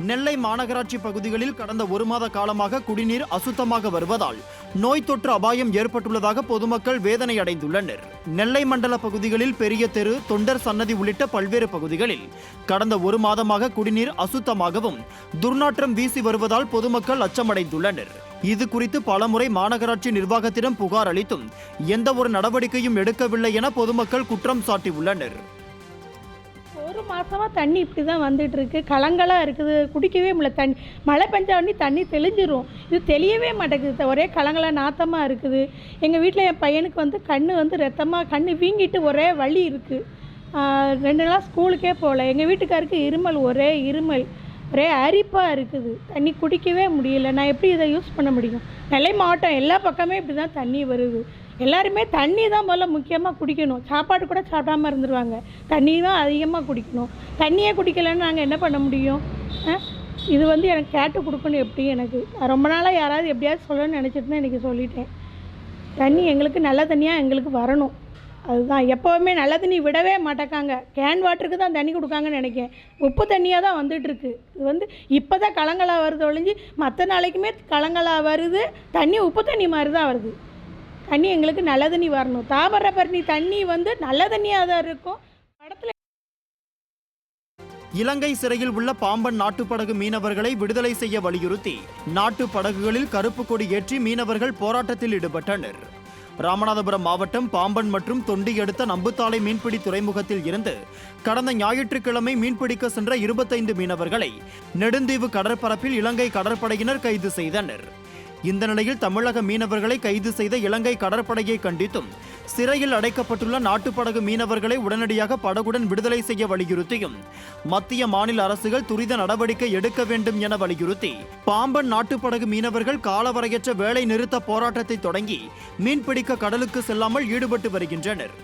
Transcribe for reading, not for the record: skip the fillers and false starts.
நெல்லை மாநகராட்சி பகுதிகளில் கடந்த ஒரு மாத காலமாக குடிநீர் அசுத்தமாக வருவதால் நோய் தொற்று அபாயம் ஏற்பட்டுள்ளதாக பொதுமக்கள் வேதனை அடைந்துள்ளனர். நெல்லை மண்டல பகுதிகளில் பெரிய தெரு, தொண்டர் சன்னதி உள்ளிட்ட பல்வேறு பகுதிகளில் கடந்த ஒரு மாதமாக குடிநீர் அசுத்தமாகவும் துர்நாற்றம் வீசி வருவதால் பொதுமக்கள் அச்சமடைந்துள்ளனர். இது குறித்து பலமுறை மாநகராட்சி நிர்வாகத்திடம் புகார் அளித்தும் எந்த ஒரு நடவடிக்கையும் எடுக்கவில்லை என பொதுமக்கள் குற்றம் சாட்டியுள்ளனர். ஒரு மாதமாக தண்ணி இப்படி தான் வந்துட்டு இருக்கு. கலங்கலாக இருக்குது, குடிக்கவே முடியல. தண்ணி மழை பெஞ்சா உடனே தண்ணி தெளிஞ்சிரும். இது தெளியவே மாட்டேங்குது, ஒரே கலங்கலாக நாத்தமாக இருக்குது. எங்கள் வீட்டில் என் பையனுக்கு வந்து கண் ரத்தமாக கண் வீங்கிட்டு ஒரே வலி இருக்குது. 2 நாள் ஸ்கூலுக்கே போகல. எங்கள் வீட்டுக்காருக்கு ஒரே இருமல், ஒரே அரிப்பாக இருக்குது. தண்ணி குடிக்கவே முடியல. நான் எப்படி இதை யூஸ் பண்ண முடியும்? நெல்லை மாவட்டம் எல்லா பக்கமே இப்படி தான் தண்ணி வருது. எல்லாருமே தண்ணி தான் முதல்ல முக்கியமாக குடிக்கணும். சாப்பாடு கூட சாப்பிடாமல் இருந்துருவாங்க. தண்ணி தான் அதிகமாக குடிக்கணும். தண்ணியே குடிக்கலைன்னு நாங்கள் என்ன பண்ண முடியும்? இது வந்து எனக்கு கேட்டு கொடுக்கணும். எப்படி எனக்கு ரொம்ப நாளாக யாராவது எப்படியாவது சொல்லணும்னு நினச்சிட்டு தான் எனக்கு சொல்லிட்டேன். தண்ணி எங்களுக்கு நல்ல தண்ணியாக எங்களுக்கு வரணும். அதுதான் எப்போவுமே நல்ல தண்ணி விடவே மாட்டேக்காங்க. கேன் வாட்டருக்கு தான் தண்ணி கொடுக்காங்கன்னு நினைக்கிறேன். உப்பு தண்ணியாக தான் வந்துட்டுருக்கு. இது வந்து இப்போ தான் கலங்கலாக வருது ஒழிஞ்சு மற்ற நாளைக்குமே கலங்கலாக வருது. தண்ணி உப்பு தண்ணி மாதிரி தான் வருது. தண்ணி எங்களுக்கு நல்ல தண்ணி வரணும். தாமிரபரணி தண்ணி வந்து நல்ல தண்ணியாக தான் இருக்கும். படத்தில் இலங்கை சிறையில் உள்ள பாம்பன் நாட்டுப்படகு மீனவர்களை விடுதலை செய்ய வலியுறுத்தி நாட்டு படகுகளில் கருப்பு கொடி ஏற்றி மீனவர்கள் போராட்டத்தில் ஈடுபட்டனர். ராமநாதபுரம் மாவட்டம் பாம்பன் மற்றும் தொண்டி அடுத்த நம்புத்தாளை மீன்பிடி துறைமுகத்தில் இருந்து கடந்த ஞாயிற்றுக்கிழமை மீன்பிடிக்க சென்ற 25 மீனவர்களை நெடுந்தீவு கடற்பரப்பில் இலங்கை கடற்படையினர் கைது செய்தனர். இந்த நிலையில் தமிழக மீனவர்களை கைது செய்த இலங்கை கடற்படையை கண்டித்தும் சிறையில் அடைக்கப்பட்டுள்ள நாட்டுப்படகு மீனவர்களை உடனடியாக படகுடன் விடுதலை செய்ய வலியுறுத்தியும் மத்திய மாநில அரசுகள் துரித நடவடிக்கை எடுக்க வேண்டும் என வலியுறுத்தி பாம்பன் நாட்டுப்படகு மீனவர்கள் காலவரையற்ற வேலை நிறுத்த போராட்டத்தை தொடங்கி மீன்பிடிக்க கடலுக்கு செல்லாமல் ஈடுபட்டு வருகின்றனர்.